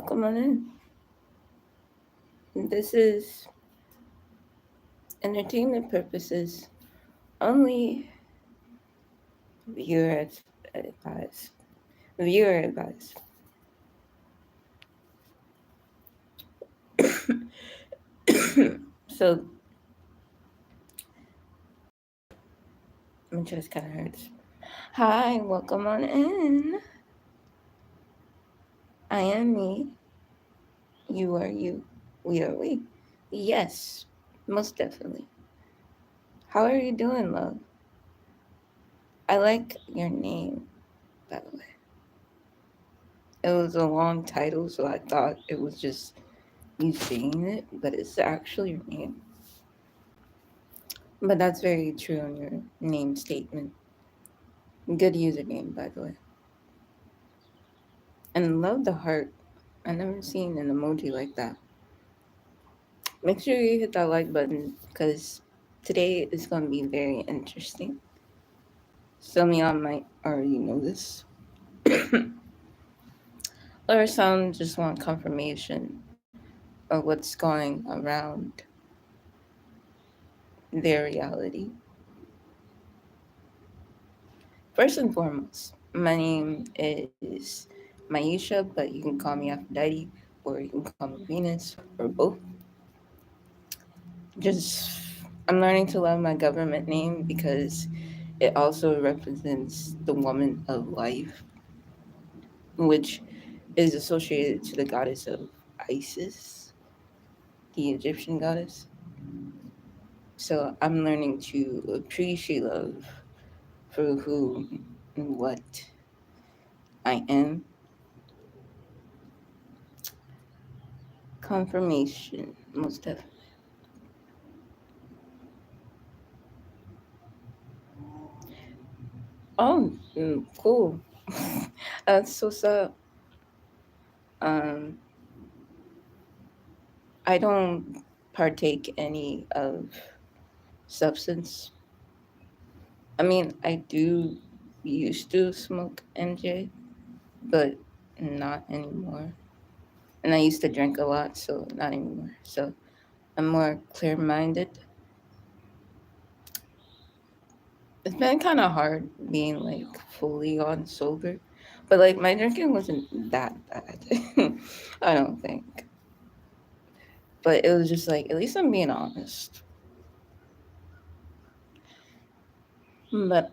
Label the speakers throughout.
Speaker 1: welcome on in. This is entertainment purposes only. Viewer advice. Viewer advice. So my chest kind of hurts. Hi, welcome on in. I am me. You are you. We are we. Yes, most definitely. How are you doing, love? I like your name, by the way. It was a long title, so I thought it was just you saying it, but it's actually your name. But that's very true on your name statement. Good username, by the way. And love the heart. I never seen an emoji like that. Make sure you hit that like button because today is going to be very interesting. Some of y'all might already know this. Or some just want confirmation of what's going around their reality. First and foremost, my name is Maisha, but you can call me Aphrodite or you can call me Venus or both. Just, I'm learning to love my government name because it also represents the woman of life, which is associated to the goddess of Isis, the Egyptian goddess. So I'm learning to appreciate love for who and what I am. Confirmation, most definitely. Oh, cool. That's so sad. Um, I don't partake any of substance. I mean, I do used to smoke MJ, but not anymore. And I used to drink a lot, so not anymore. So I'm more clear-minded. It's been kind of hard being like fully on sober, but like my drinking wasn't that bad. I don't think. But it was just like, at least I'm being honest. But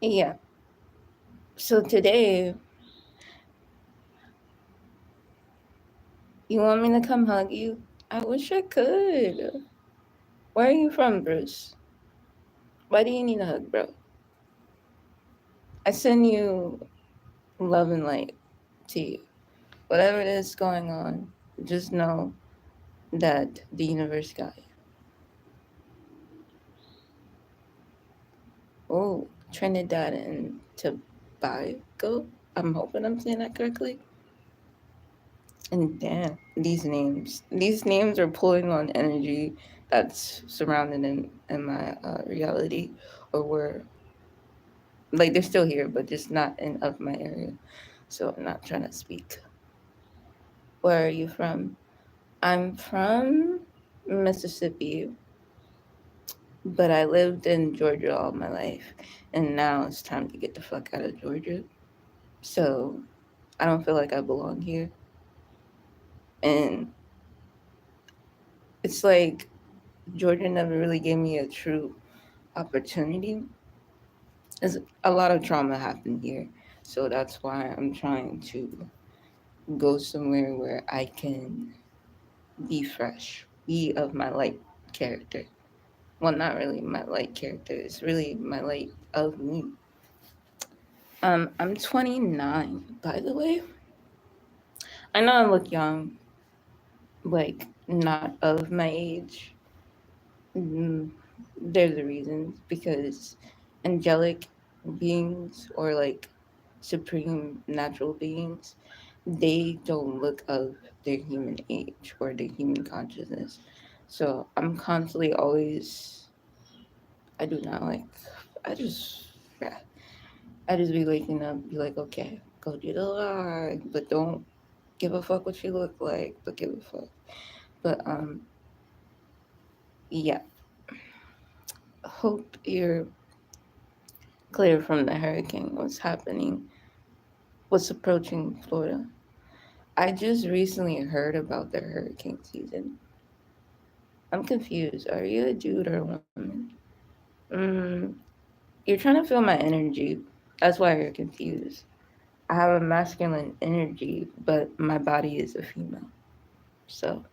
Speaker 1: yeah. So today, you want me to come hug you? I wish I could. Where are you from, Bruce? Why do you need a hug, bro? I send you love and light to you. Whatever it is going on, just know that the universe got you. Oh, Trinidad and Tobago. I'm hoping I'm saying that correctly. And damn, these names are pulling on energy that's surrounded in my reality, or where like they're still here, but just not in of my area. So I'm not trying to speak. Where are you from? I'm from Mississippi, but I lived in Georgia all my life, and now it's time to get the fuck out of Georgia. So I don't feel like I belong here, and it's like Georgia never really gave me a true opportunity. There's a lot of trauma happened here, so that's why I'm trying to go somewhere where I can be fresh, be of my light character. Well, not really my light character. It's really my light of me. I'm 29, by the way. I know I look young, like not of my age. Mm, there's a reason because angelic beings or like supreme natural beings, they don't look of their human age or their human consciousness. So I'm constantly always, I do not like, I just, yeah, I just be waking up, be like, okay, told you to lie, but don't give a fuck what you look like, but give a fuck. But yeah, hope you're clear from the hurricane. What's approaching Florida. I just recently heard about the hurricane season. I'm confused. Are you a dude or a woman? Mm, you're trying to feel my energy. That's why you're confused. I have a masculine energy, but my body is a female. So,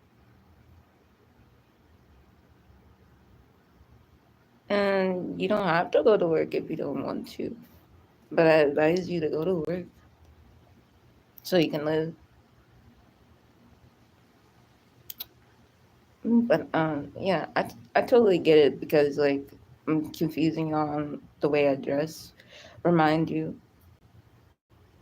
Speaker 1: and you don't have to go to work if you don't want to. But I advise you to go to work so you can live. But yeah, I totally get it because like I'm confusing you on the way I dress. Remind you,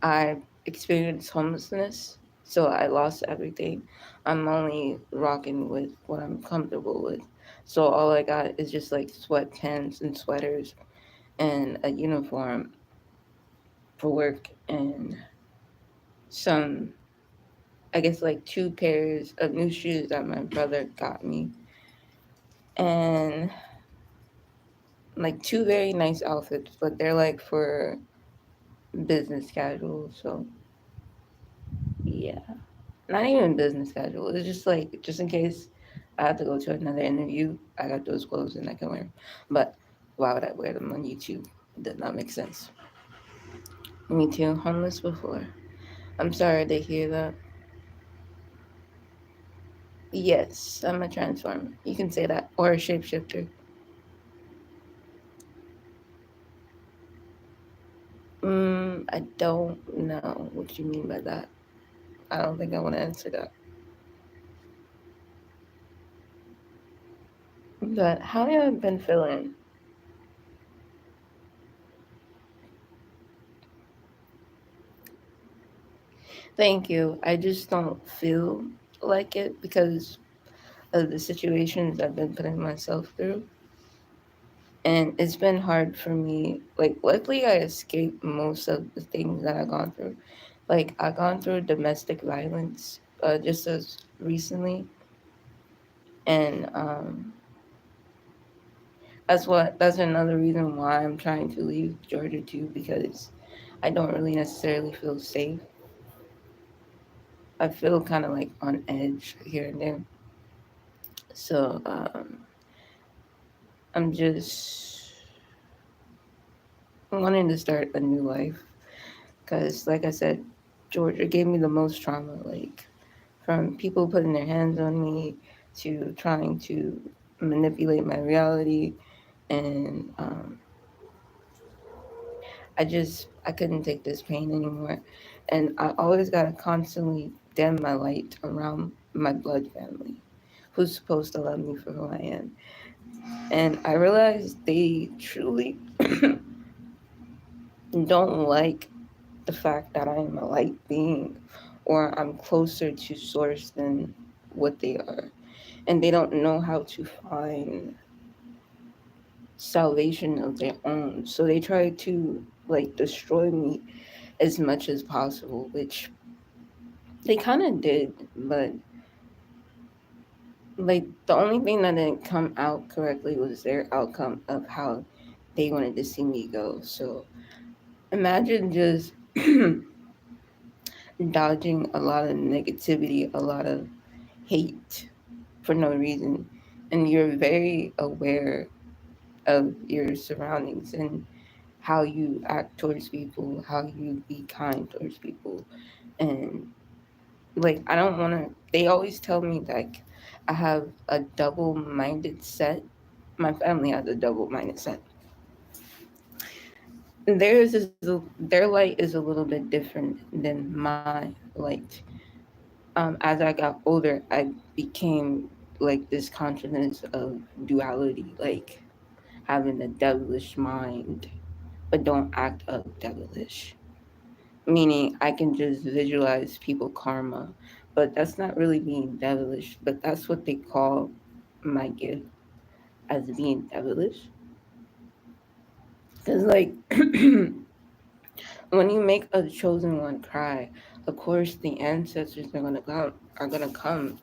Speaker 1: I experienced homelessness, so I lost everything. I'm only rocking with what I'm comfortable with. So all I got is just like sweatpants and sweaters and a uniform for work and some, I guess, like 2 pairs of new shoes that my brother got me. And like 2 very nice outfits, but they're like for business casual. So yeah, not even business casual. It's just like just in case I have to go to another interview, I got those clothes and I can wear them. But why would I wear them on YouTube? It does not make sense. Me too. Homeless before. I'm sorry to hear that. Yes, I'm a transformer. You can say that, or a shapeshifter. I don't know what you mean by that. I don't think I want to answer that. But how have you been feeling? Thank you. I just don't feel like it because of the situations I've been putting myself through. And it's been hard for me. Like, luckily, I escaped most of the things that I've gone through. Like, I've gone through domestic violence just as recently. And that's another reason why I'm trying to leave Georgia too, because I don't really necessarily feel safe. I feel kind of like on edge here and there. So I'm just wanting to start a new life because, like I said, Georgia gave me the most trauma. Like from people putting their hands on me to trying to manipulate my reality, and I couldn't take this pain anymore, and I always gotta constantly dim my light around my blood family, who's supposed to love me for who I am. And I realized they truly don't like the fact that I am a light being or I'm closer to source than what they are. And they don't know how to find salvation of their own. So they try to like destroy me as much as possible, which they kind of did, but like the only thing that didn't come out correctly was their outcome of how they wanted to see me go. So imagine just dodging a lot of negativity, a lot of hate for no reason, and you're very aware of your surroundings and how you act towards people, how you be kind towards people. And like I don't want to, they always tell me like I have a double-minded set. My family has a double-minded set. Their light is a little bit different than my light. As I got older, I became like this consciousness of duality, like having a devilish mind, but don't act up devilish. Meaning, I can just visualize people karma, but that's not really being devilish. But that's what they call my gift as being devilish. Because, like, When you make a chosen one cry, of course the ancestors are gonna come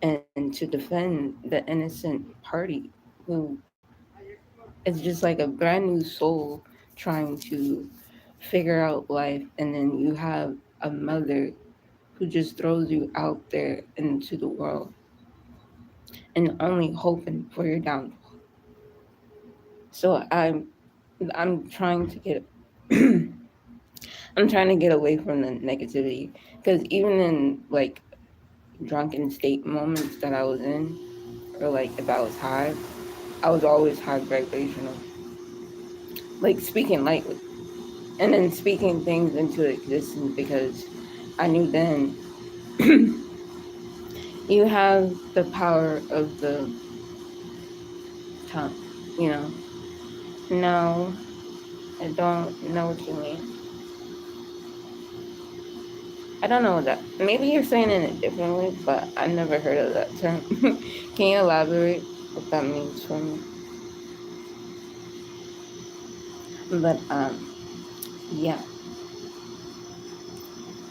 Speaker 1: and to defend the innocent party who is just like a brand new soul trying to figure out life, and then you have a mother who just throws you out there into the world and only hoping for your downfall. So I'm trying to get I'm trying to get away from the negativity, because even in like drunken state moments that I was in, or like if I was high, I was always high vibrational, like speaking lightly and then speaking things into existence, because I knew then you have the power of the tongue, you know. No, I don't know what you mean. I don't know that. Maybe you're saying it in a different way, but I never heard of that term. Can you elaborate what that means for me? But yeah.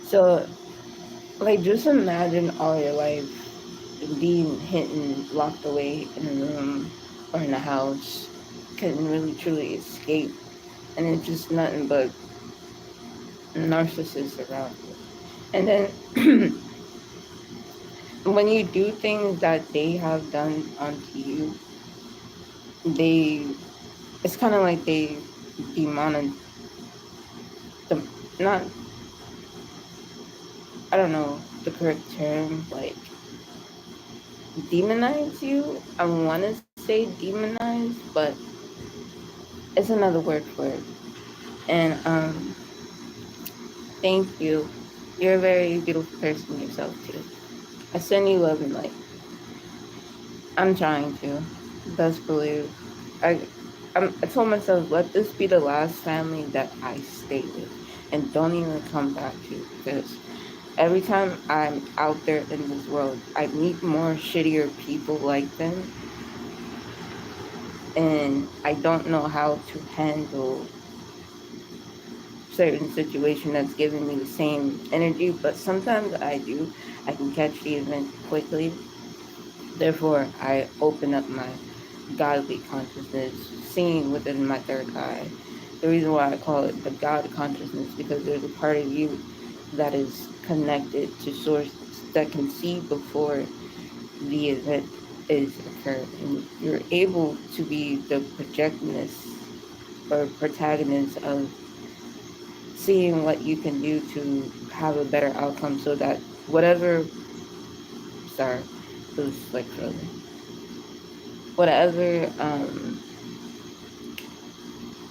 Speaker 1: So like, just imagine all your life being hidden, locked away in a room or in a house, couldn't really truly escape, and it's just nothing but narcissists around you. And then when you do things that they have done onto you, they it's kind of like they demonic them, not, I don't know the correct term, like demonize you. I want to say demonize, but it's another word for it. And thank you. You're a very beautiful person yourself too. I send you love and light. I'm trying to. Best believe. I I told myself, let this be the last family that I stay with, and don't even come back to, because every time I'm out there in this world, I meet more shittier people like them, and I don't know how to handle certain situation that's giving me the same energy, but sometimes I do. I can catch the event quickly. Therefore, I open up my godly consciousness, seeing within my third eye. The reason why I call it the God consciousness, because there's a part of you that is connected to source, that can see before the event is occurred, and you're able to be the projectionist or protagonist of seeing what you can do to have a better outcome, so that whatever, sorry, it was like frozen, whatever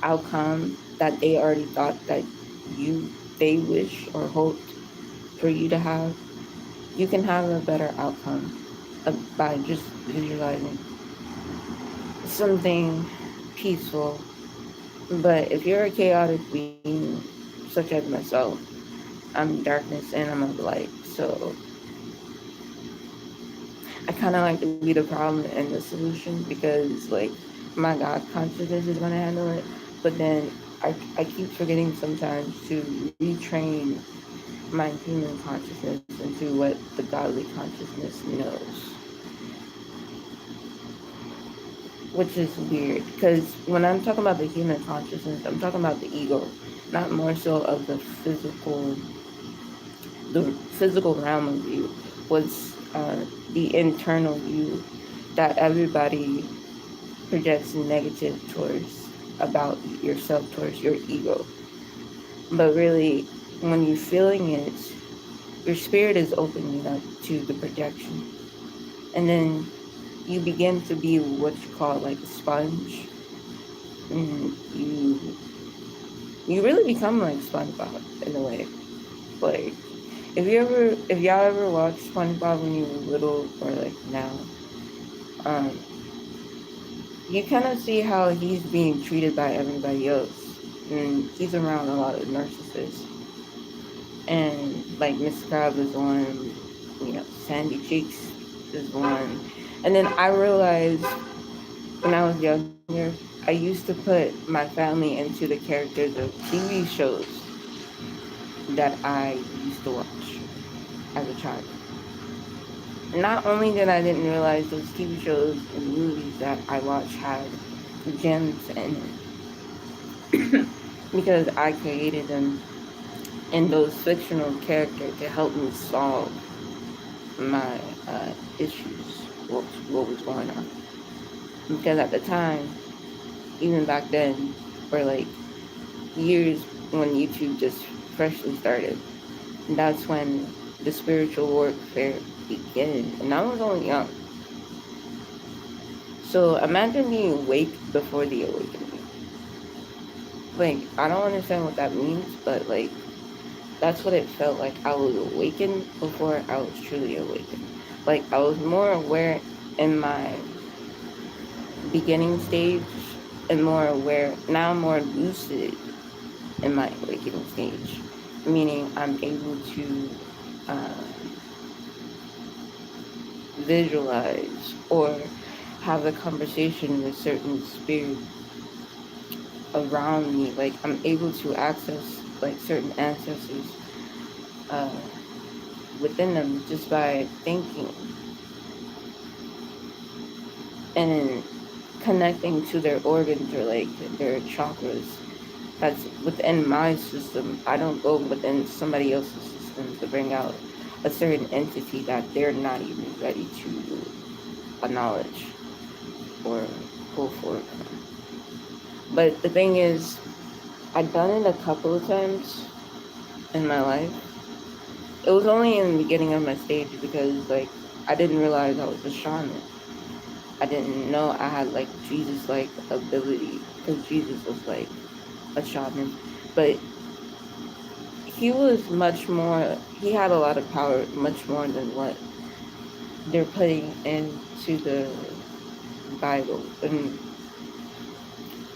Speaker 1: outcome that they already thought that you they wish or hoped for you to have, you can have a better outcome by just visualizing something peaceful. But if you're a chaotic being such as myself, I'm darkness and I'm of light, so I kind of like to be the problem and the solution, because like my God consciousness is going to handle it. But then I keep forgetting sometimes to retrain my human consciousness into what the godly consciousness knows, which is weird, because when I'm talking about the human consciousness, I'm talking about the ego, not more so of the physical realm of you, was the internal you that everybody projects negative towards, about yourself, towards your ego. But really, when you're feeling it, your spirit is opening up to the projection. And then you begin to be what you call like a sponge. And you really become like SpongeBob in a way. Like, if y'all ever watched SpongeBob when you were little, or like now, um, you kind of see how he's being treated by everybody else, and he's around a lot of narcissists. And like Miss Crab is one, Sandy Cheeks is one. And then I realized when I was younger, I used to put my family into the characters of TV shows. that I used to watch as a child. Not only that I didn't realize those TV shows and movies that I watched had gems in it, because I created them and those fictional characters to help me solve my issues, what was going on. Because at the time, even back then, or like years when YouTube just freshly started, that's when the spiritual warfare began. And I was only young. So imagine being awake before the awakening. Like, I don't understand what that means, but like, that's what it felt like. I was awakened before I was truly awakened. Like, I was more aware in my beginning stage and more aware. Now I'm more lucid in my awakening stage, meaning I'm able to uh, visualize or have a conversation with certain spirits around me. Like, I'm able to access like certain ancestors uh, within them just by thinking and connecting to their organs or like their chakras. That's within my system. I don't go within somebody else's system to bring out a certain entity that they're not even ready to acknowledge or pull forward from. But the thing is, I've done it a couple of times in my life. It was only in the beginning of my stage because like I didn't realize I was a shaman. I didn't know I had like Jesus like ability because Jesus was like a shaman. But he was much more, he had a lot of power, much more than what they're putting into the Bible. And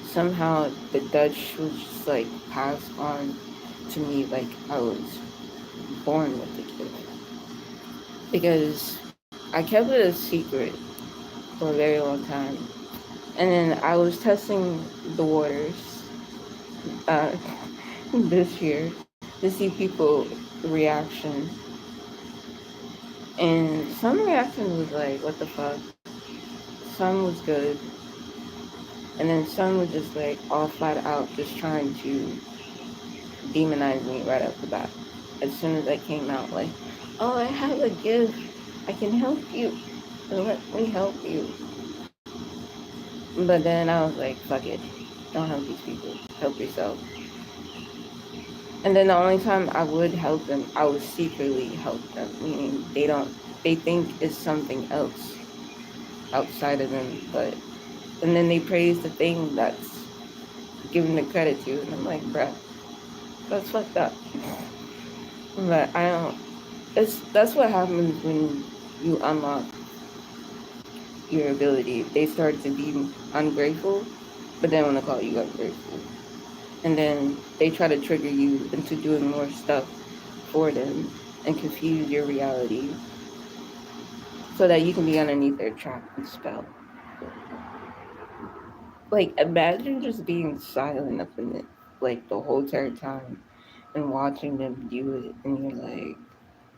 Speaker 1: somehow the Dutch was just like passed on to me like I was born with the gift. Because I kept it a secret for a very long time. And then I was testing the waters uh, this year to see people reaction. And some reaction was like, what the fuck? Some was good. And then some were just like all flat out just trying to demonize me right off the bat. As soon as I came out, like, oh, I have a gift. I can help you. Let me help you. But then I was like, fuck it. Don't help these people. Help yourself. And then the only time I would help them, I would secretly help them. Meaning they think it's something else outside of them. And then they praise the thing that's giving the credit to. And I'm like, bruh, that's fucked up. But I don't, that's what happens when you unlock your ability. They start to be ungrateful, but they want to call you ungrateful. And then they try to trigger you into doing more stuff for them and confuse your reality so that you can be underneath their trap and spell. Like, imagine just being silent up in it, like, the whole entire time and watching them do it, and you're like,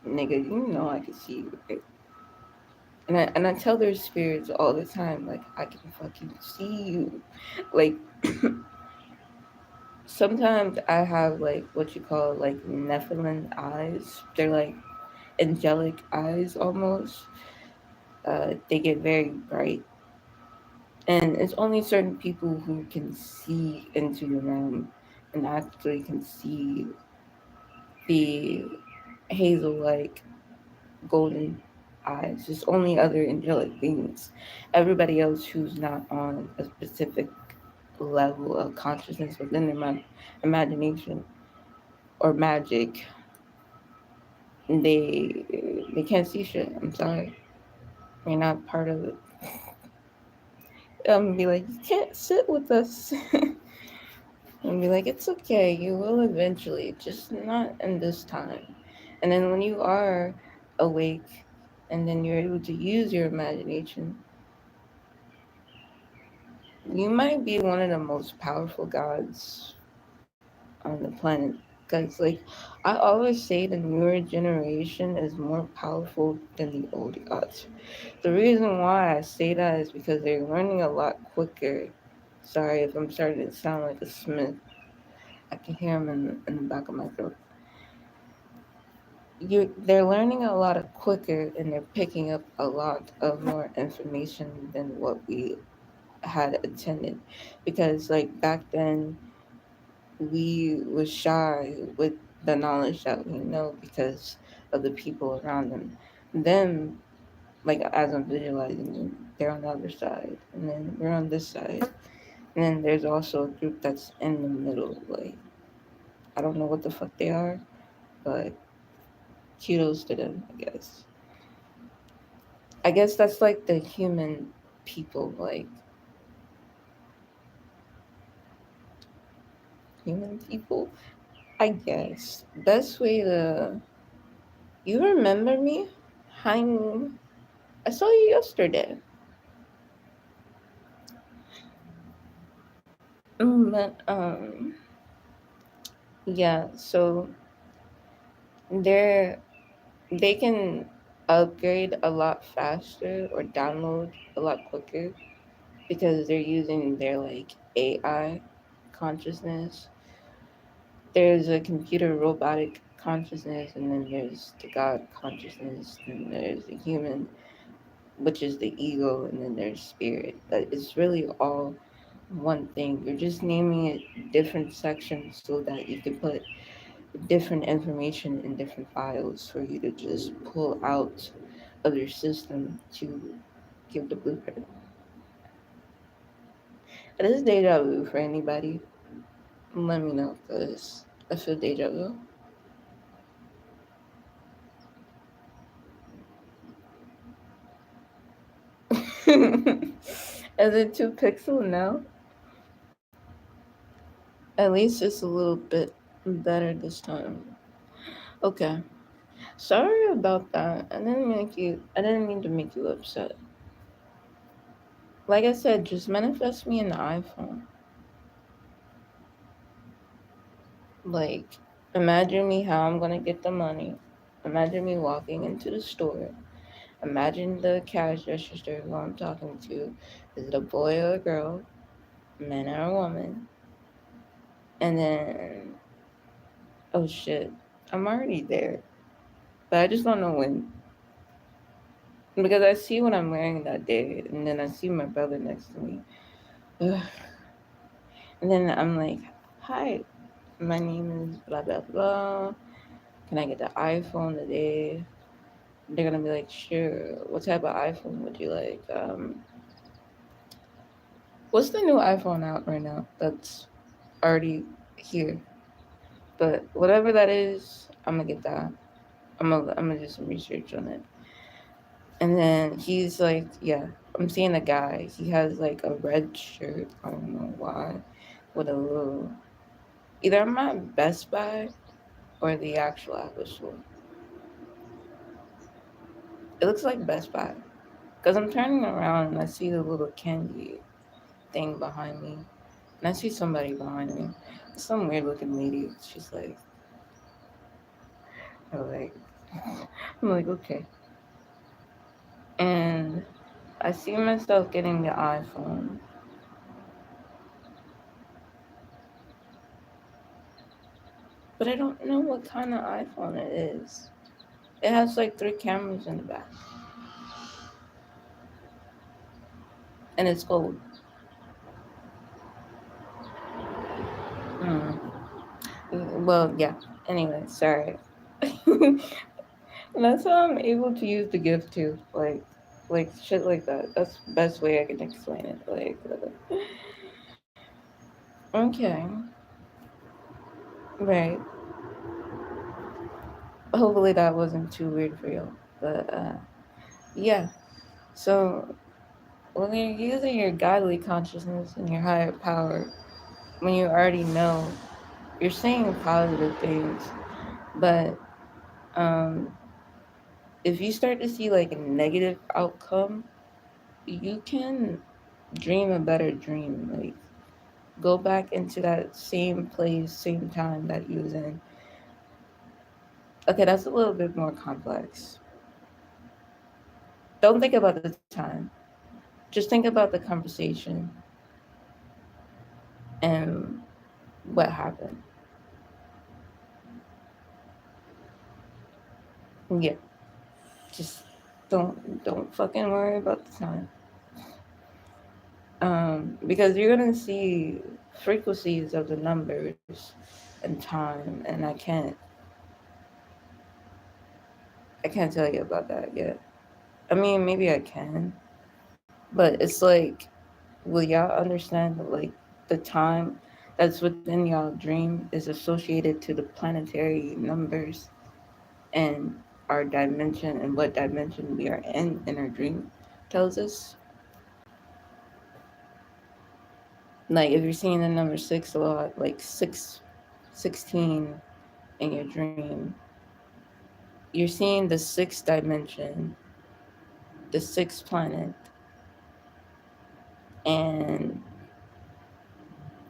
Speaker 1: nigga, you know I can see you, right? And I tell their spirits all the time, like, I can fucking see you. Like, sometimes I have, like, what you call, like, Nephilim eyes. They're, like, angelic eyes, almost. They get very bright. And it's only certain people who can see into the realm and actually can see the hazel-like golden eyes. There's only other angelic beings. Everybody else who's not on a specific level of consciousness within their imagination or magic, they can't see shit. I'm sorry, you're not part of it. Be like, you can't sit with us. And be like, it's okay, you will eventually, just not in this time. And then when you are awake and then you're able to use your imagination, you might be one of the most powerful gods on the planet Because, like, I always say the newer generation is more powerful than the old gods. The reason why I say that is because they're learning a lot quicker. Sorry if I'm starting to sound like a Smith. I can hear him in the back of my throat. They're learning a lot of quicker and they're picking up a lot of more information than what we had attended. Because, like, back then, we was shy with the knowledge that we know because of the people around them. Them, like, as I'm visualizing them, they're on the other side, and then we're on this side, and then there's also a group that's in the middle. Like, I don't know what the fuck they are, but kudos to them, I guess. I guess that's like the human people, like human people. I guess best way to. You remember me? Hi, I saw you yesterday. But yeah. So they're they can upgrade a lot faster or download a lot quicker because they're using their like AI consciousness. There's a computer robotic consciousness, and then there's the God consciousness, and there's the human, which is the ego, and then there's spirit. But it's really all one thing. You're just naming it different sections so that you can put different information in different files for you to just pull out of your system to give the blueprint. It is deja vu for anybody. Let me know because I feel deja vu. Is it 2 pixel now? At least it's a little bit better this time. Okay. Sorry about that. I didn't mean to make you upset. Like I said, just manifest me an iPhone. Like, imagine me how I'm gonna get the money. Imagine me walking into the store. Imagine the cash register who I'm talking to. Is it a boy or a girl? A man or a woman? And then, oh shit, I'm already there. But I just don't know when. Because I see what I'm wearing that day, and then I see my brother next to me. Ugh. And then I'm like, hi, my name is blah, blah, blah. Can I get the iPhone today? They're gonna be like, sure. What type of iPhone would you like? What's the new iPhone out right now that's already here? But whatever that is, I'm gonna get that. I'm gonna do some research on it. And then he's like, yeah, I'm seeing a guy. He has like a red shirt. I don't know why, with a little. Either I'm at Best Buy or the actual Apple store. It looks like Best Buy because I'm turning around and I see the little candy thing behind me, and I see somebody behind me. Some weird looking lady. She's like, I'm like, I'm like, okay. And I see myself getting the iPhone, but I don't know what kind of iPhone it is. It has like 3 cameras in the back, and it's gold. Mm. Well, yeah. Anyway, sorry. That's how I'm able to use the gift too. Like shit like that. That's the best way I can explain it. Like, okay, right. Hopefully that wasn't too weird for you. But yeah. So when you're using your godly consciousness and your higher power, when you already know, you're saying positive things. But um, if you start to see like a negative outcome, you can dream a better dream. Like go back into that same place, same time that you was in, Okay, that's a little bit more complex. Don't think about the time. Just think about the conversation and what happened. Yeah, just don't fucking worry about the time. Because you're gonna see frequencies of the numbers and time, and I can't tell you about that yet. I mean, maybe I can, but it's like, will y'all understand that, like, the time that's within y'all dream is associated to the planetary numbers and our dimension and what dimension we are in our dream tells us. Like, if you're seeing the number six a lot, like 16 in your dream, you're seeing the sixth dimension, the sixth planet, and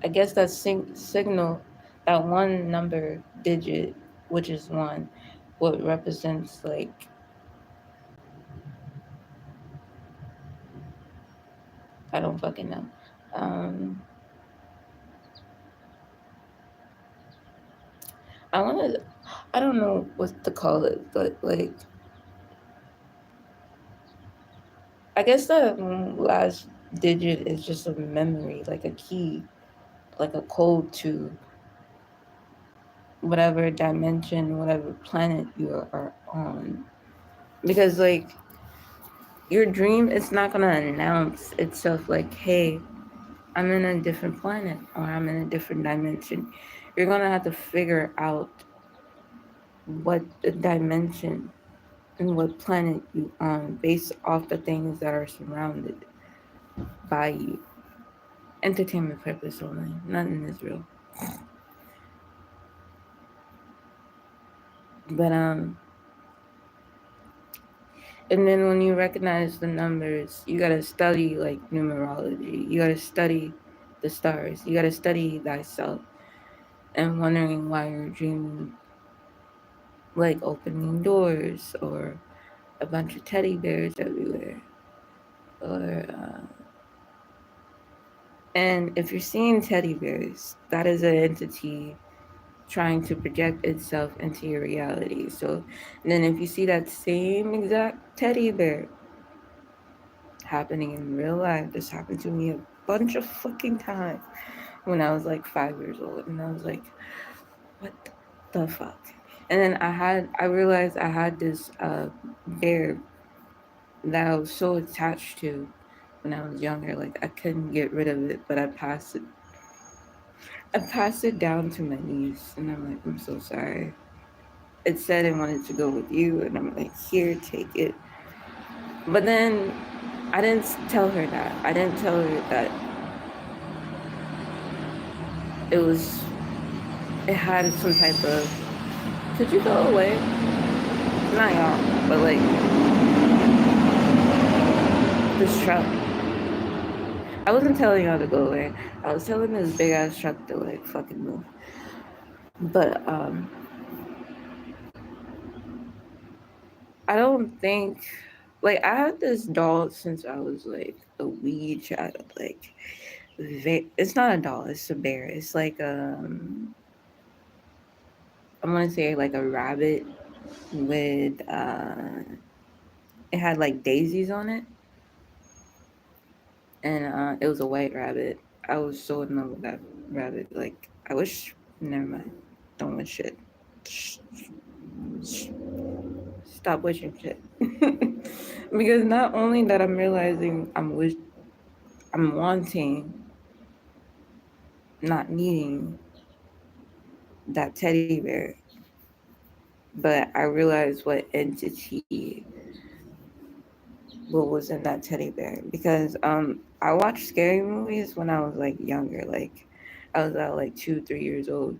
Speaker 1: I guess that signal, that one number digit, which is one, what represents, like, I don't fucking know. Um, I want to, I don't know what to call it, but like, I guess the last digit is just a memory, like a key, like a code to whatever dimension, whatever planet you are on. Because, like, your dream, it's not going to announce itself like, hey, I'm in a different planet or I'm in a different dimension. You're going to have to figure out what the dimension and what planet you on based off the things that are surrounded by you. Entertainment purpose only, not in Israel. But and then when you recognize the numbers, you gotta study like numerology. You gotta study the stars. You gotta study thyself and wondering why you're dreaming like opening doors or a bunch of teddy bears everywhere. Or and if you're seeing teddy bears, that is an entity trying to project itself into your reality. So then if you see that same exact teddy bear happening in real life, this happened to me a bunch of fucking times when I was like 5 years old, and I was like, what the fuck? And then I realized I had this bear that I was so attached to when I was younger. Like, I couldn't get rid of it, but I passed it down to my niece, and I'm like, I'm so sorry. It said it wanted to go with you, and I'm like, here, take it. But then I didn't tell her that. I didn't tell her that it was, it had some type of, could you go away? Not y'all, but like this truck. I wasn't telling y'all to go away. I was telling this big ass truck to like fucking move. But I don't think, like, I had this doll since I was like a wee child. Like, it's not a doll, it's a bear. It's like I'm gonna say like a rabbit with it had like daisies on it, and it was a white rabbit. I was so in love with that rabbit. Like, I wish, never mind, don't wish shit. Stop wishing shit. Because not only that, I'm realizing I'm wanting, not needing that teddy bear, but I realized what entity, what was in that teddy bear. Because I watched scary movies when I was like younger. Like, I was at like 2, 3 years old,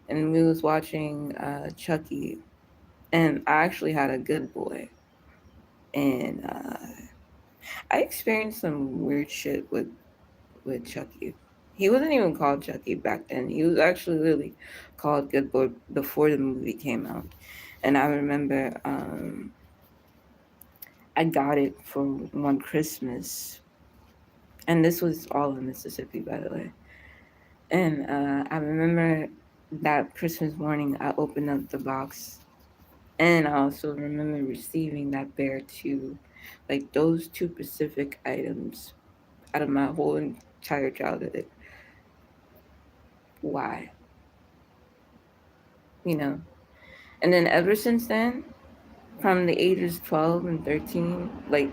Speaker 1: and we was watching Chucky, and I actually had a good boy, and I experienced some weird shit with Chucky. He wasn't even called Chucky back then. He was actually really called Good Boy before the movie came out. And I remember I got it for one Christmas, and this was all in Mississippi, by the way. And I remember that Christmas morning, I opened up the box, and I also remember receiving that bear too. Like those two specific items out of my whole entire childhood. Why? You know? And then ever since then, from the ages 12 and 13, like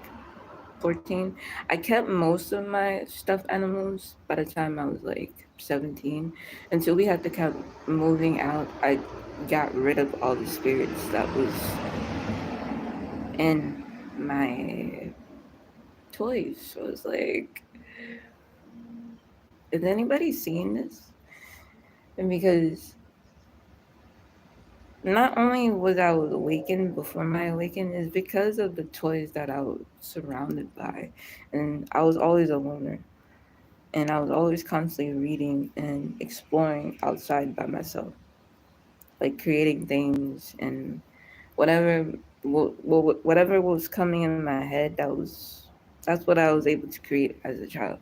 Speaker 1: 14, I kept most of my stuffed animals by the time I was like 17. Until we had to keep moving out, I got rid of all the spirits that was in my toys. So it was like, is anybody seeing this? And because not only was I awakened before my awakening, is because of the toys that I was surrounded by. And I was always a loner. And I was always constantly reading and exploring outside by myself, like creating things and whatever whatever was coming in my head. That's what I was able to create as a child,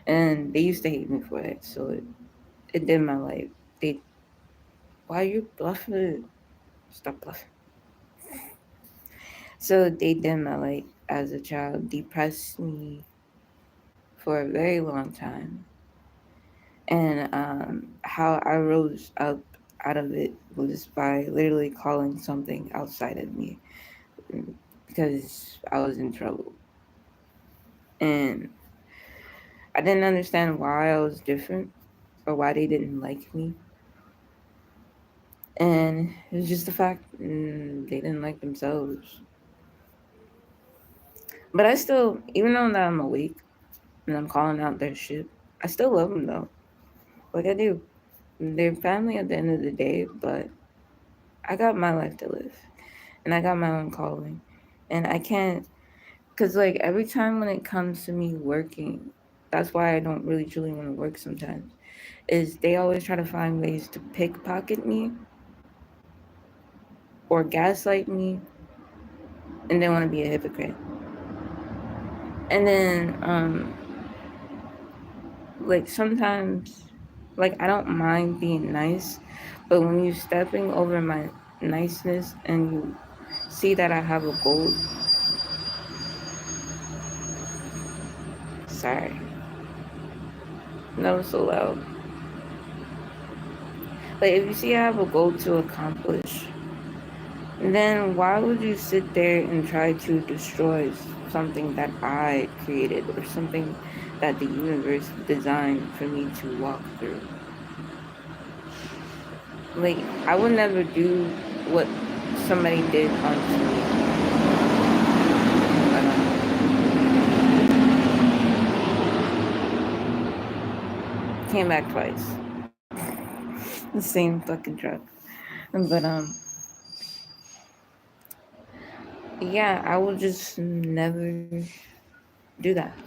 Speaker 1: and they used to hate me for it. So it did my life. They Why are you bluffing? Stop bluffing. So they did my life as a child, depressed me for a very long time. And how I rose up out of it was by literally calling something outside of me, because I was in trouble. And I didn't understand why I was different or why they didn't like me. And it was just the fact they didn't like themselves. But I still, even though that I'm awake and I'm calling out their shit, I still love them though. Like I do. They're family at the end of the day, but I got my life to live. And I got my own calling. And I can't, because like every time when it comes to me working, that's why I don't really truly want to work sometimes, is they always try to find ways to pickpocket me or gaslight me, and they want to be a hypocrite. And then like sometimes, like I don't mind being nice, but when you're stepping over my niceness and you see that I have a goal, sorry, that was so loud. But if you see I have a goal to accomplish, then why would you sit there and try to destroy something that I created or something that the universe designed for me to walk through? Like, I would never do what somebody did onto me. Came back twice. The same fucking truck. But yeah, I will just never do that.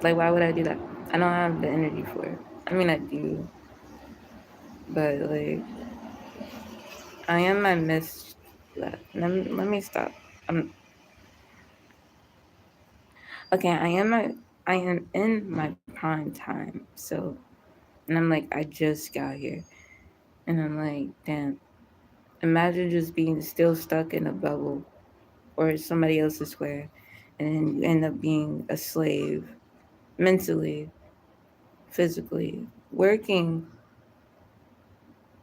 Speaker 1: Like, why would I do that? I don't have the energy for it. I mean, I do, but like, I am my miss. Let me stop. I'm okay. I am in my prime time. So, and I'm like, I just got here, and I'm like, damn. Imagine just being still stuck in a bubble or somebody else's square, and then you end up being a slave mentally, physically, working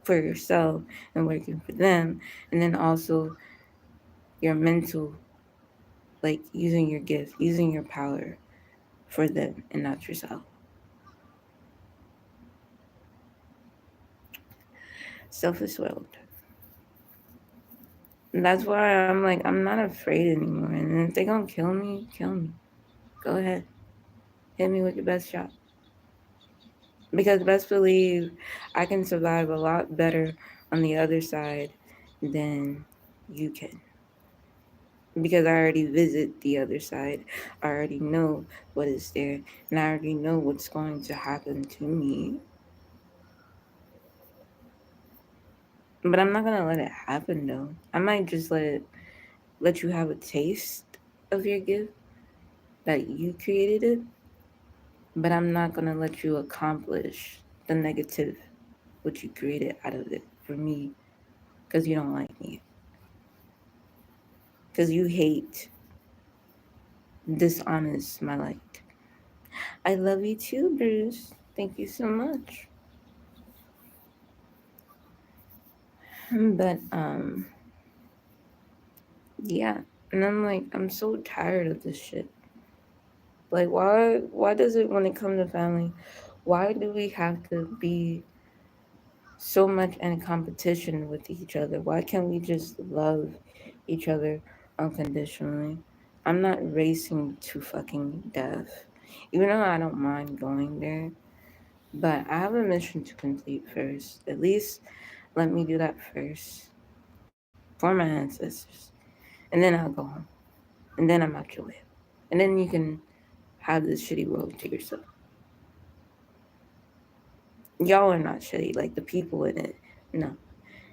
Speaker 1: for yourself and working for them, and then also your mental, like using your gift, using your power for them and not yourself. Selfish world. And that's why I'm like, I'm not afraid anymore. And if they gonna kill me, kill me. Go ahead. Hit me with your best shot. Because best believe I can survive a lot better on the other side than you can. Because I already visit the other side. I already know what is there. And I already know what's going to happen to me. But I'm not gonna let it happen though. I might just let you have a taste of your gift that you created it, but I'm not gonna let you accomplish the negative what you created out of it for me because you don't like me. Because you hate dishonest my light. I love you too, Bruce. Thank you so much. But yeah. And I'm like, I'm so tired of this shit. Like why does it when it comes to family, why do we have to be so much in competition with each other? Why can't we just love each other unconditionally? I'm not racing to fucking death. Even though I don't mind going there. But I have a mission to complete first. At least let me do that first for my ancestors. And then I'll go home. And then I'm out your way. And then you can have this shitty world to yourself. Y'all are not shitty, like the people in it. No.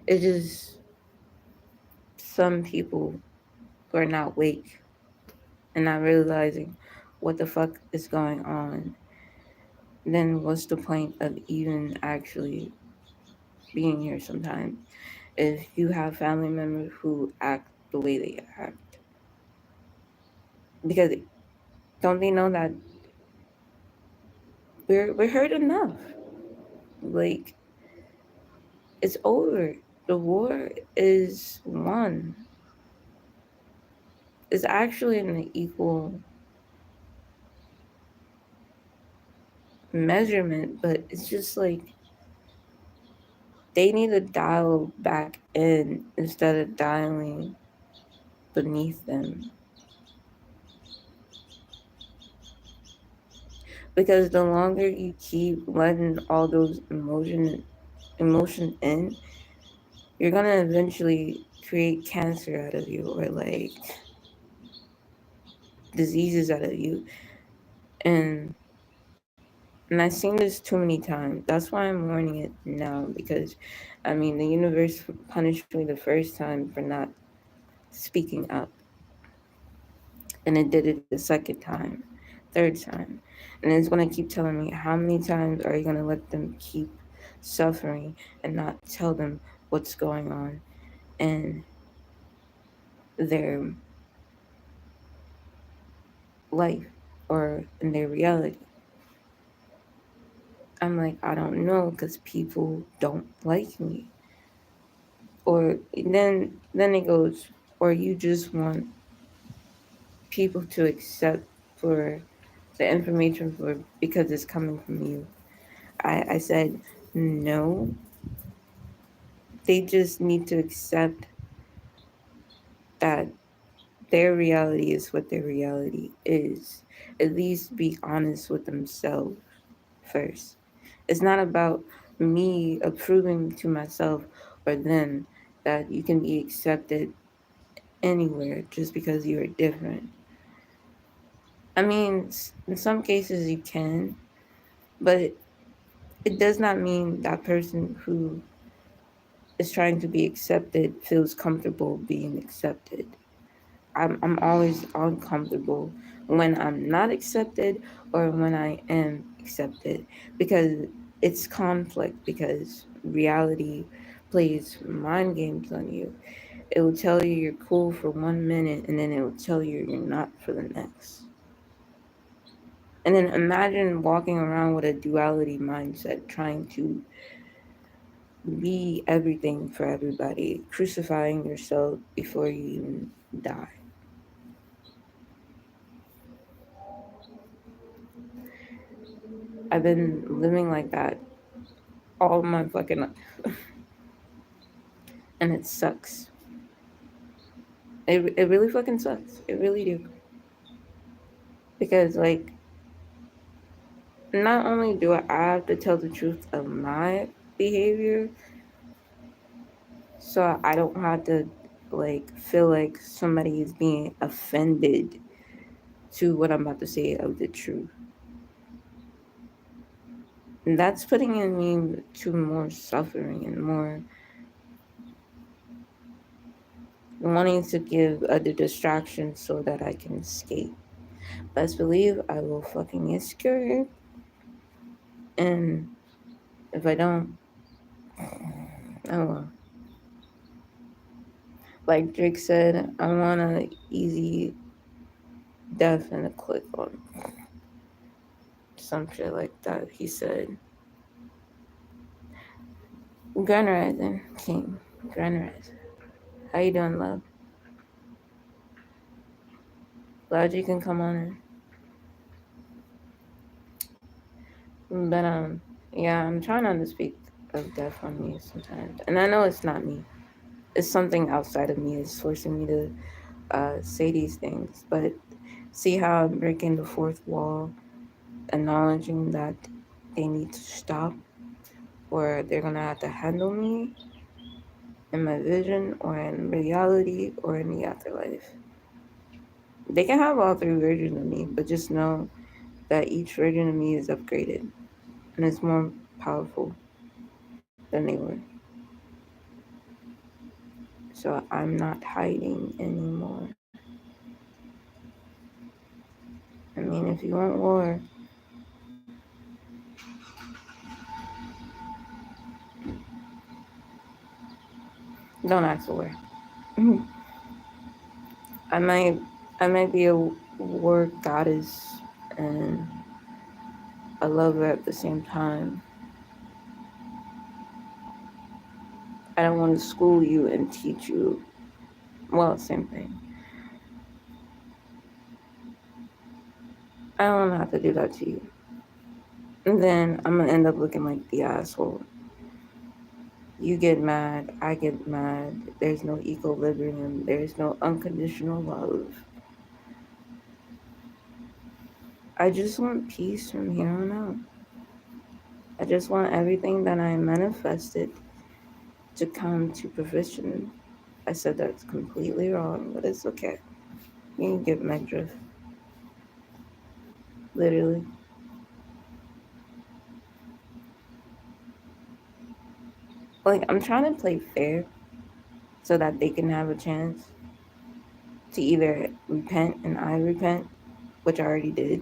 Speaker 1: It's just some people who are not awake and not realizing what the fuck is going on. Then what's the point of even actually being here sometimes if you have family members who act the way they act? Because don't they know that we're hurt enough? Like it's over. The war is won. It's actually an equal measurement, but it's just like they need to dial back in instead of dialing beneath them. Because the longer you keep letting all those emotion in, you're gonna eventually create cancer out of you or like diseases out of you. And and I've seen this too many times. That's why I'm warning it now because I mean the universe punished me the first time for not speaking up. And it did it the second time, third time. And it's gonna keep telling me how many times are you gonna let them keep suffering and not tell them what's going on in their life or in their reality. I'm like, I don't know because people don't like me. Or then it goes, or you just want people to accept for the information for because it's coming from you. I said no. They just need to accept that their reality is what their reality is. At least be honest with themselves first. It's not about me approving to myself or them that you can be accepted anywhere just because you're different. I mean, in some cases you can, but it does not mean that person who is trying to be accepted feels comfortable being accepted. I'm always uncomfortable when I'm not accepted or when I am accepted because it's conflict because reality plays mind games on you. It will tell you you're cool for 1 minute and then it will tell you you're not for the next. And then imagine walking around with a duality mindset trying to be everything for everybody, crucifying yourself before you even die. I've been living like that all my fucking life. And it sucks. It really fucking sucks. It really do. Because like not only do I have to tell the truth of my behavior, so I don't have to like feel like somebody is being offended to what I'm about to say of the truth. And that's putting in me to more suffering and more wanting to give other distractions so that I can escape. Best believe I will fucking escape. And if I don't, oh well. Like Drake said, I want a easy death and a click on some shit like that. He said, Grand Rising, King. Grand Rising. How you doing, love? Glad you can come on in. But yeah, I'm trying not to speak of death on me sometimes. And I know it's not me. It's something outside of me is forcing me to say these things. But see how I'm breaking the fourth wall, acknowledging that they need to stop, or they're gonna have to handle me in my vision, or in reality, or in the afterlife. They can have all three versions of me, but just know that each version of me is upgraded and it's more powerful than they were. So I'm not hiding anymore. I mean, if you want war, don't ask for war. I might, I might be a war goddess and a lover at the same time. I don't want to school you and teach you. Well, same thing. I don't have to do that to you. And then I'm gonna end up looking like the asshole. You get mad, I get mad. There's no equilibrium. There's no unconditional love. I just want peace from here on out. I just want everything that I manifested to come to fruition. I said that's completely wrong, but it's okay. You can get my drift. Literally. Like, I'm trying to play fair so that they can have a chance to either repent and I repent, which I already did.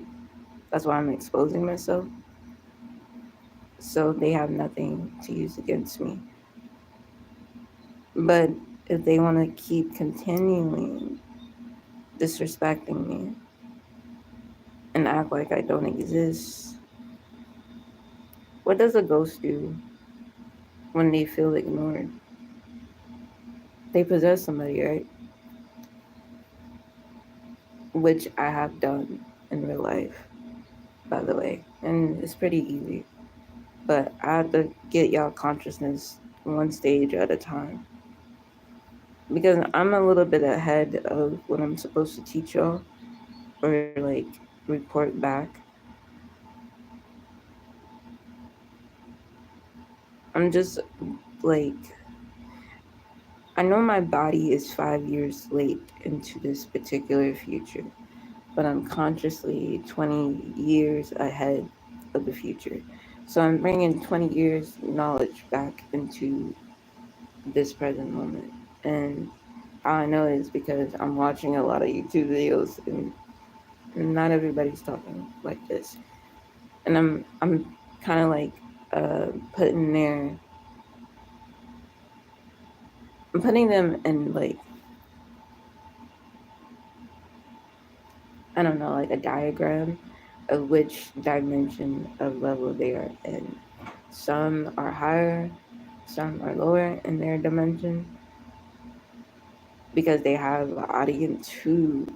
Speaker 1: That's why I'm exposing myself. So they have nothing to use against me. But if they want to keep continuing disrespecting me and act like I don't exist, what does a ghost do when they feel ignored? They possess somebody, right? Which I have done in real life, by the way. And it's pretty easy. But I have to get y'all consciousness one stage at a time. Because I'm a little bit ahead of what I'm supposed to teach y'all or like report back. I'm just like, I know my body is 5 years late into this particular future, but I'm consciously 20 years ahead of the future. So I'm bringing 20 years knowledge back into this present moment. And how I know is because I'm watching a lot of YouTube videos and not everybody's talking like this. And I'm kind of like putting their I'm putting them in like, I don't know, like a diagram of which dimension of level they are in. Some are higher, some are lower in their dimension because they have an audience who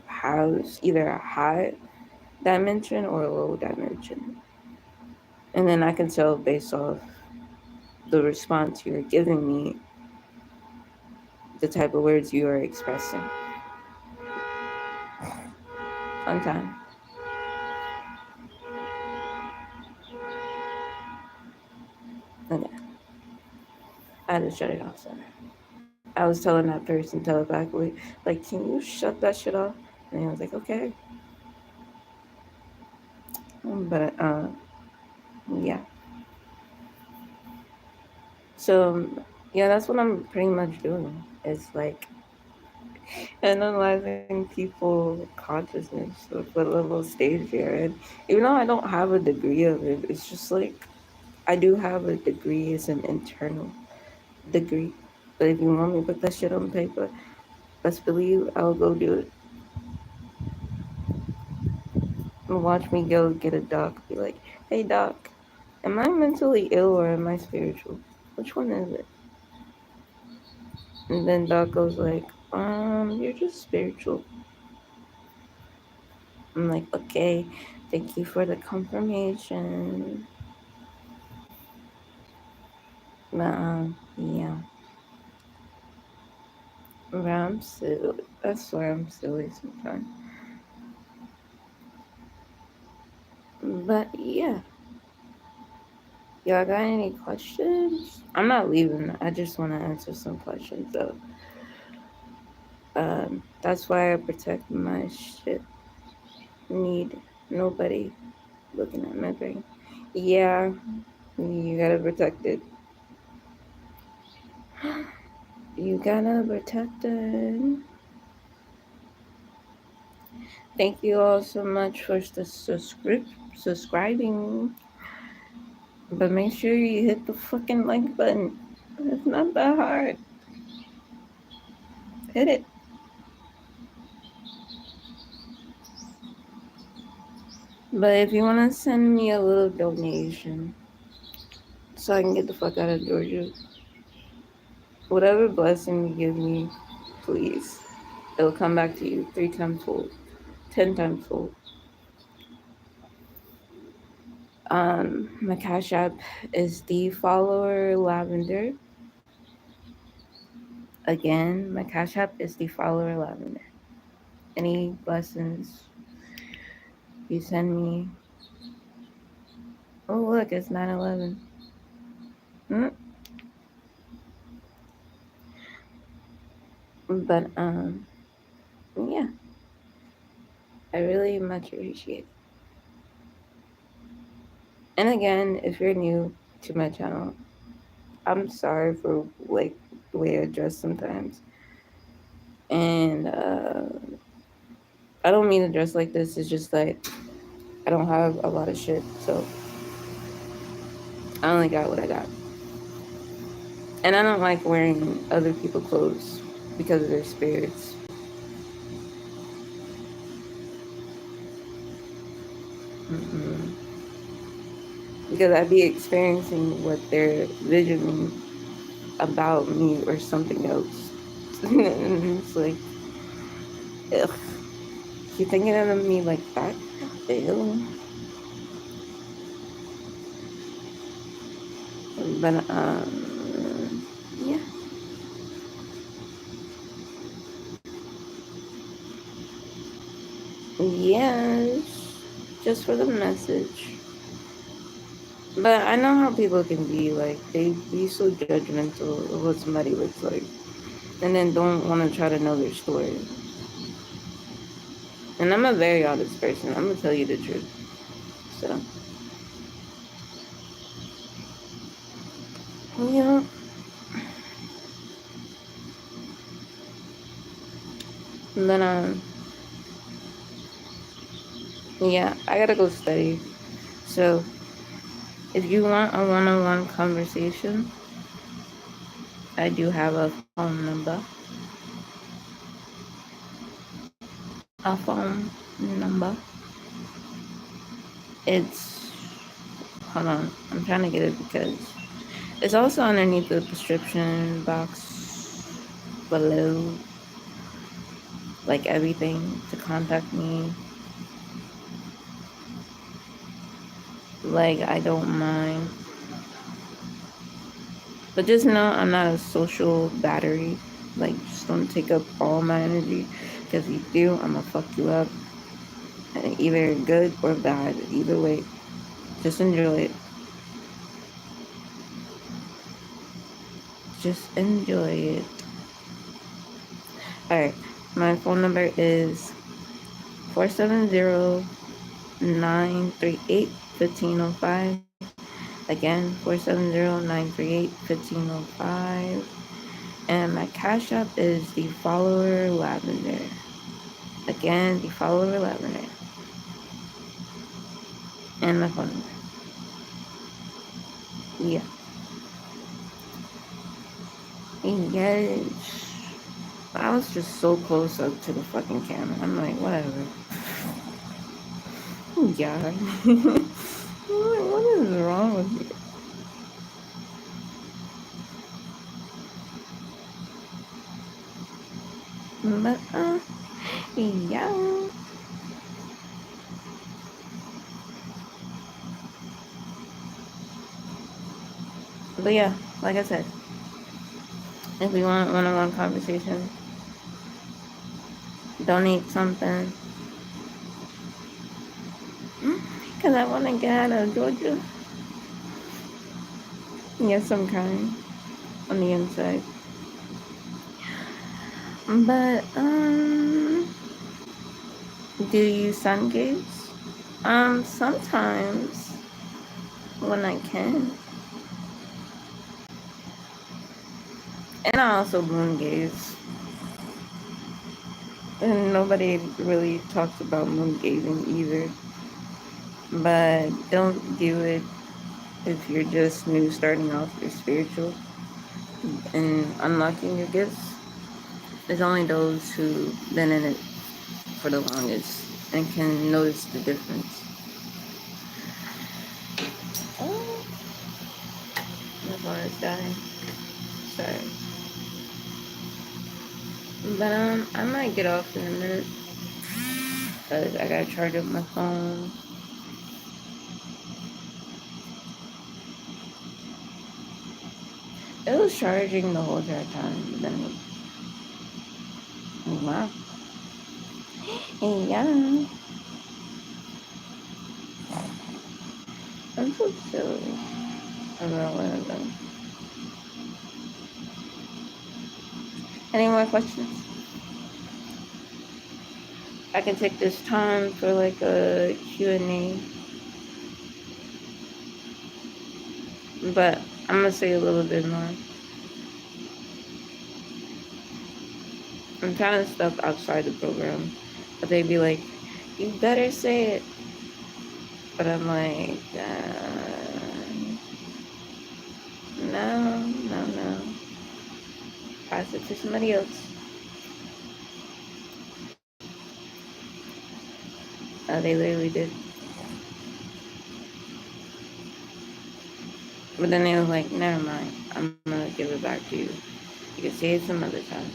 Speaker 1: has either a high dimension or a low dimension. And then I can tell based off the response you're giving me, the type of words you are expressing. Fun time. Okay. I had to shut it off somewhere. I was telling that person telepathically, like, can you shut that shit off? And he was like, okay. But, yeah. So, yeah, that's what I'm pretty much doing. It's like analyzing people consciousness of what level stage they're in. Even though I don't have a degree of it, it's just like I do have a degree. It's an internal degree. But if you want me to put that shit on paper, best believe I'll go do it. And watch me go get a doc. Be like, hey doc, am I mentally ill or am I spiritual? Which one is it? And then doc goes like, you're just spiritual. I'm like, okay, thank you for the confirmation. But yeah. But I'm silly. I swear I'm silly sometimes. But yeah. Y'all got any questions? I'm not leaving. I just want to answer some questions though. That's why I protect my shit. Need nobody looking at my brain. Yeah, you gotta protect it. You gotta protect it. Thank you all so much for subscribing. But make sure you hit the fucking like button. It's not that hard. Hit it. But if you want to send me a little donation so I can get the fuck out of Georgia, whatever blessing you give me, please, it'll come back to you 3 times fold, 10 times fold. My Cash App is thefollowerlavender. Again, my Cash App is thefollowerlavender. Any blessings you send me. Oh look, it's 9/11. But yeah, I really much appreciate it. And again, if you're new to my channel, I'm sorry for like the way I dress sometimes. And I don't mean to dress like this. It's just like I don't have a lot of shit, so I only got what I got. And I don't like wearing other people's clothes because of their spirits. Mm-mm. Because I'd be experiencing what they're visioning about me or something else. And it's like, ugh. You thinking of me like that? Ew. But yeah. Yes. Just for the message. But I know how people can be like they be so judgmental of what somebody looks like, and then don't want to try to know their story. And I'm a very honest person. I'm gonna tell you the truth. So yeah. But yeah, I gotta go study. So if you want a one-on-one conversation, I do have a phone number. A phone number. It's hold on. I'm trying to get it because it's also underneath the description box below. Like everything to contact me. Like I don't mind. But just know I'm not a social battery. Like just don't take up all my energy. Because if you do, I'm gonna fuck you up. And either good or bad. Either way. Just enjoy it. Just enjoy it. Alright. My phone number is 470-938-1505. Again, 470-938-1505. And my Cash App is the follower lavender. Again, the follower lavender. And my phone number. Yeah. Yes. I was just so close up to the fucking camera. I'm like, whatever. Yeah. What is wrong with you? But, yeah. But yeah, like I said, if you want one-on-one conversation, donate something. Because I want to get out of Georgia. Yes, I'm crying on the inside. But, do you sun gaze? Sometimes when I can. And I also moon gaze. And nobody really talks about moon gazing either. But don't do it if you're just new starting off your spiritual and unlocking your gifts. There's only those who've been in it for the longest and can notice the difference. Oh, my phone is dying. Sorry. But I might get off in a minute because I gotta charge up my phone. It was charging the whole entire time, but then wow. Yeah. I'm so silly. I'm not one of them. Any more questions? I can take this time for like a Q&A, but I'm gonna say a little bit more. I'm kind of stuff outside the program, but they'd be like, "You better say it," but I'm like, no. Pass it to somebody else. They literally did. But then they was like, never mind. I'm gonna give it back to you. You can say it some other time.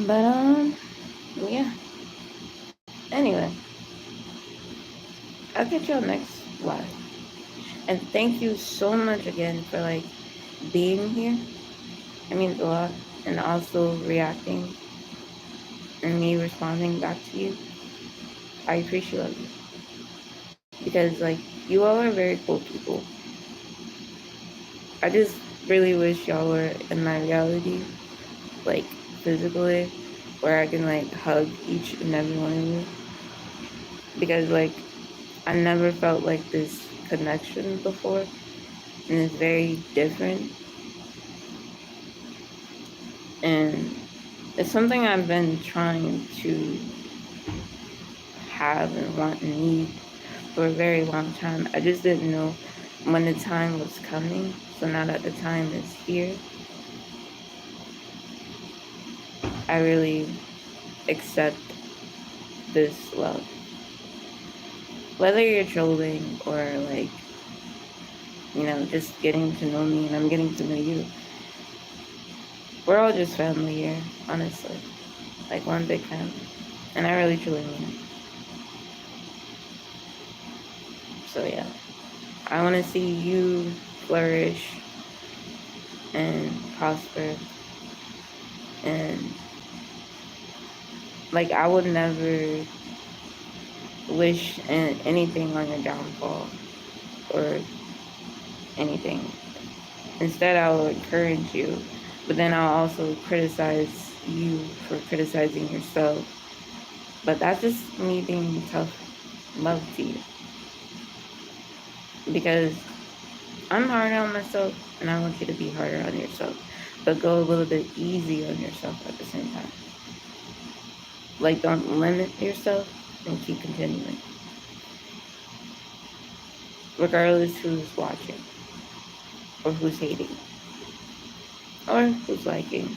Speaker 1: But yeah. Anyway, I'll catch y'all next live. And thank you so much again for like being here. It means a lot. And also reacting and me responding back to you. I appreciate you. Because like you all are very cool people. I just really wish y'all were in my reality, like physically, where I can like hug each and every one of you. Because like I never felt like this connection before, and it's very different. And it's something I've been trying to have and want and need for a very long time. I just didn't know when the time was coming. So now that the time is here, I really accept this love. Whether you're trolling or like, you know, just getting to know me and I'm getting to know you, we're all just family here, honestly. Like one big family. And I really truly mean it. So yeah. I want to see you flourish and prosper. And like I would never wish anything on your downfall or anything. Instead, I will encourage you, but then I'll also criticize you for criticizing yourself. But that's just me being tough love to you. because I'm hard on myself and I want you to be harder on yourself, but go a little bit easy on yourself at the same time. Like, don't limit yourself and keep continuing, regardless who's watching or who's hating or who's liking.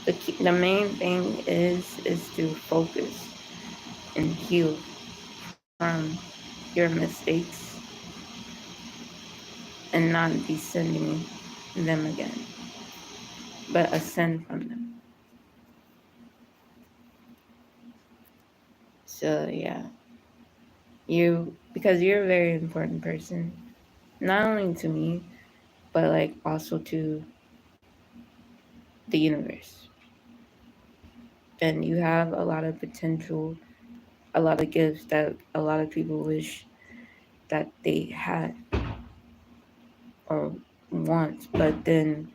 Speaker 1: The main thing is to focus and heal from your mistakes and not be sending them again, but ascend from them. So yeah, because you're a very important person, not only to me, but like also to the universe. And you have a lot of potential, a lot of gifts that a lot of people wish that they had or want, but then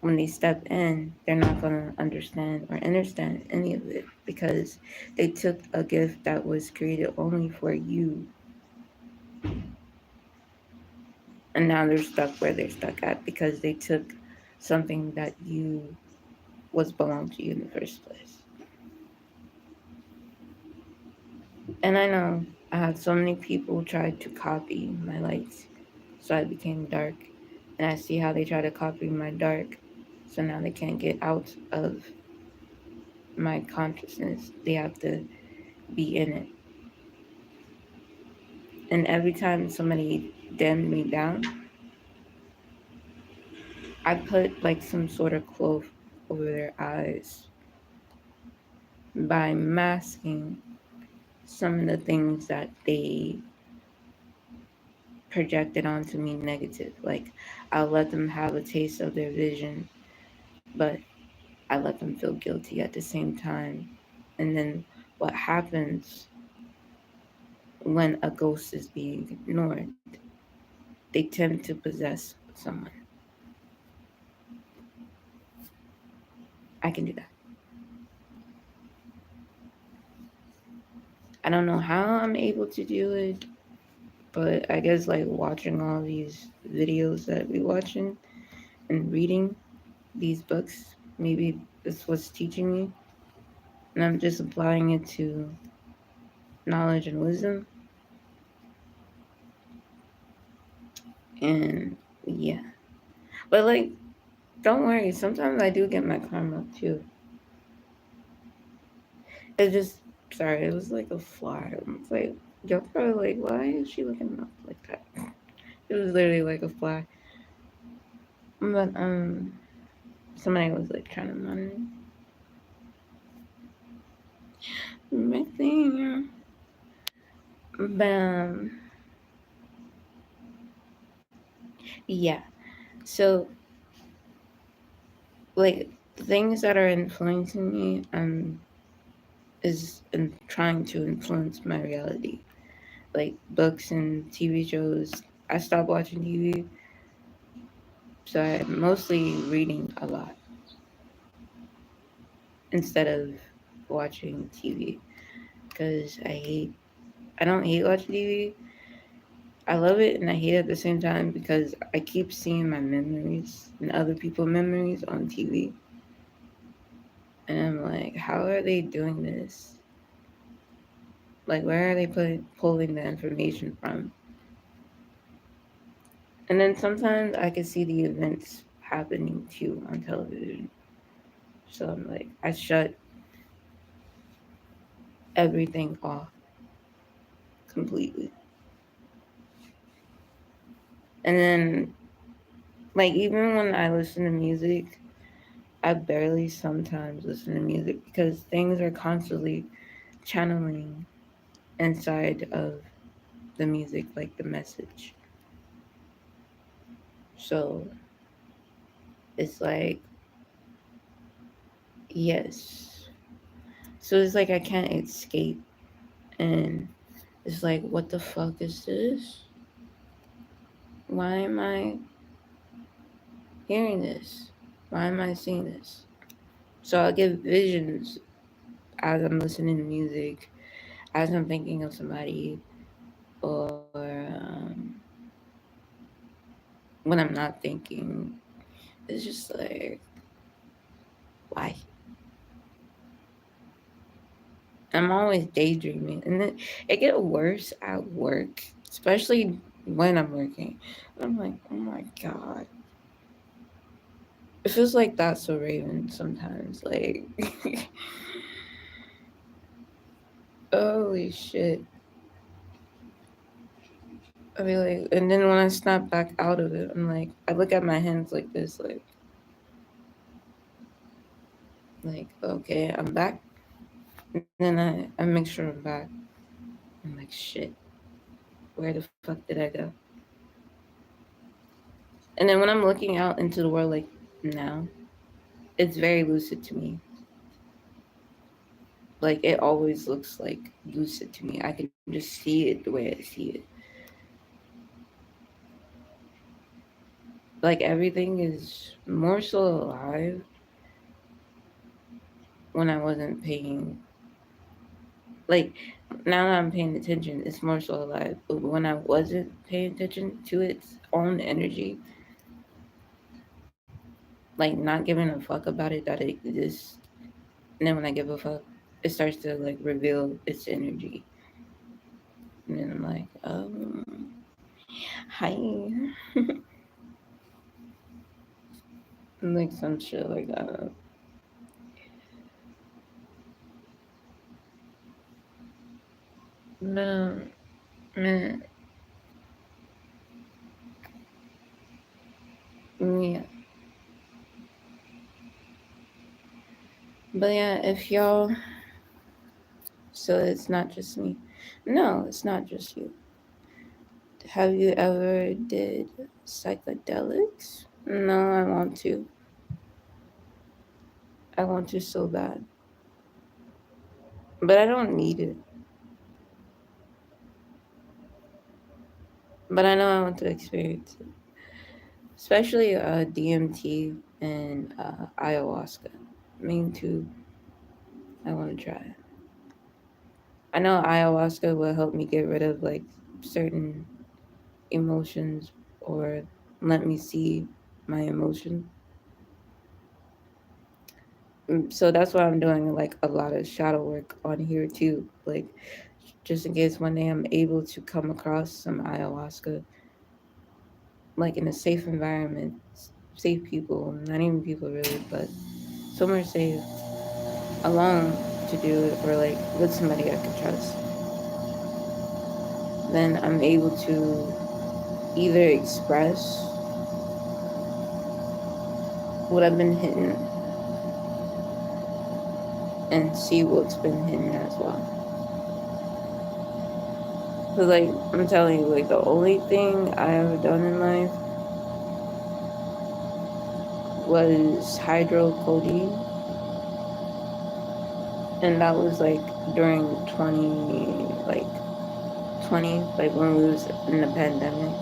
Speaker 1: when they step in, they're not going to understand or understand any of it because they took a gift that was created only for you, and now they're stuck where they're stuck at because they took something that you was belonged to you in the first place. And I know I had so many people try to copy my lights, so I became dark, and I see how they try to copy my dark, so now they can't get out of my consciousness. They have to be in it. And every time somebody dimmed me down, I put like some sort of cloth over their eyes by masking some of the things that they projected onto me negative. Like, I'll let them have a taste of their vision, but I let them feel guilty at the same time. And then what happens when a ghost is being ignored? They tend to possess someone. I can do that. I don't know how I'm able to do it, but I guess like watching all these videos that we watching and reading these books, maybe this was teaching me, and I'm just applying it to knowledge and wisdom. And yeah, but like, don't worry. Sometimes I do get my karma too. It just sorry, it was like a fly. It's like y'all probably like, why is she looking up like that? It was literally like a fly. But somebody was like trying to monitor my thing. But yeah. So like things that are influencing me is in trying to influence my reality. Like books and TV shows. I stopped watching TV, so I'm mostly reading a lot instead of watching TV because I don't hate watching TV. I love it and I hate it at the same time because I keep seeing my memories and other people's memories on TV. And I'm like, how are they doing this? Like, where are they pulling the information from? And then sometimes I can see the events happening too on television. So I'm like, I shut everything off completely. And then, like, even when I listen to music, I barely sometimes listen to music because things are constantly channeling inside of the music, like the message. So it's like, yes. So it's like I can't escape. And it's like, what the fuck is this? Why am I hearing this? Why am I seeing this? So I'll get visions as I'm listening to music, as I'm thinking of somebody, or when I'm not thinking, it's just like, why? I'm always daydreaming, and then it gets worse at work, especially when I'm working. I'm like, oh my god, it feels like that's so Raven sometimes. Like, holy shit. I mean, like, and then when I snap back out of it, I'm like, I look at my hands like this, like okay, I'm back. And then I make sure I'm back. I'm like, shit, where the fuck did I go? And then when I'm looking out into the world, like now, it's very lucid to me. Like it always looks like lucid to me. I can just see it the way I see it. Like everything is more so alive when I wasn't paying. Like now that I'm paying attention, it's more so alive. But when I wasn't paying attention to its own energy, like not giving a fuck about it that it exists, and then when I give a fuck, it starts to like reveal its energy. And then I'm like, hi. Like some shit like that. But man, yeah. But yeah, if y'all, so it's not just me. No, it's not just you. Have you ever did psychedelics? No, I want to. I want to so bad. But I don't need it. But I know I want to experience it. Especially DMT and ayahuasca. Main two I want to try. I know ayahuasca will help me get rid of like certain emotions or let me see my emotion. So that's why I'm doing like a lot of shadow work on here too. Like just in case one day I'm able to come across some ayahuasca, like in a safe environment, safe people, not even people really, but somewhere safe, alone to do it, or like with somebody I could trust. Then I'm able to either express what I've been hitting and see what's been hidden as well. Cause like I'm telling you, like the only thing I ever done in life was hydrocodone, and that was like during 20, like when we was in the pandemic.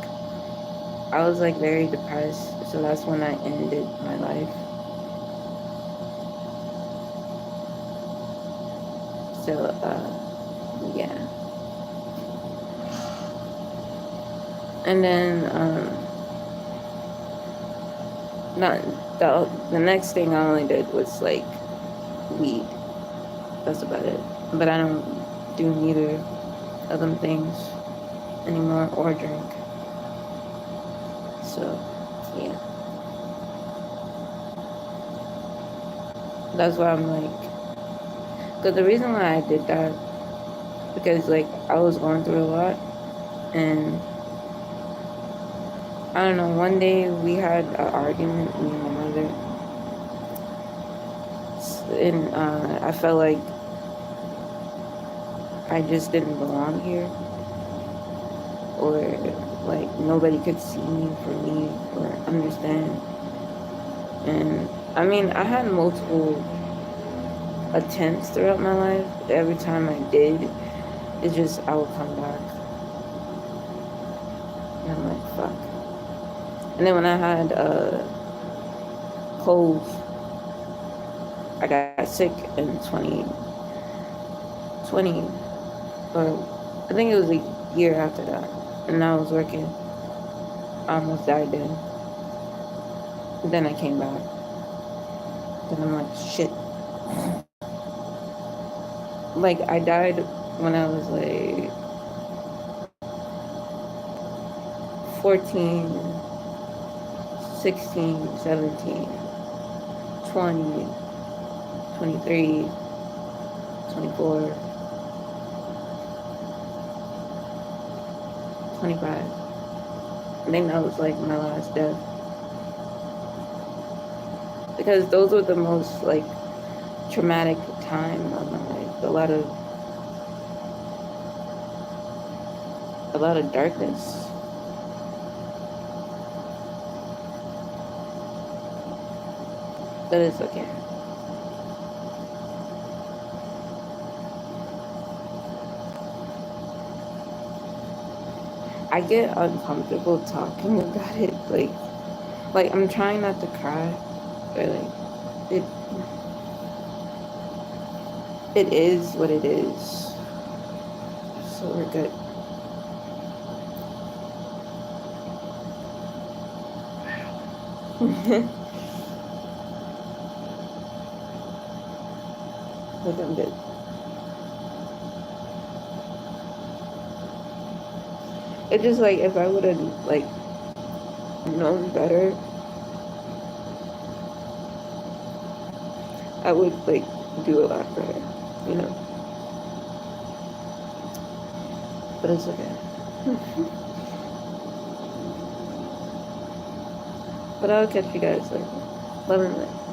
Speaker 1: I was like very depressed, so that's when I ended my life. So yeah, and then not the next thing I only did was like weed. That's about it. But I don't do neither of them things anymore or drink. So yeah, that's why I'm like, because the reason why I did that, because like I was going through a lot, and I don't know, one day we had an argument, me and my mother, and I felt like I just didn't belong here, or like nobody could see me for me or understand. And I mean, I had multiple attempts throughout my life. Every time I did, it's just I would come back, and I'm like, fuck. And then when I had cold, I got sick in 2020, or I think it was like year after that. And I was working. I almost died then. Then I came back. Then I'm like, shit. Like, I died when I was like 14, 16, 17, 20, 23, 24, 25. I think that was like my last death. Because those were the most like traumatic time of my life. A lot of darkness. But it's okay. I get uncomfortable talking about it. Like I'm trying not to cry, but like it is what it is. So we're good. But I'm good. It's just like if I would have like known better, I would like do a lot better, you know. But it's okay. But I'll catch you guys later. Love and light.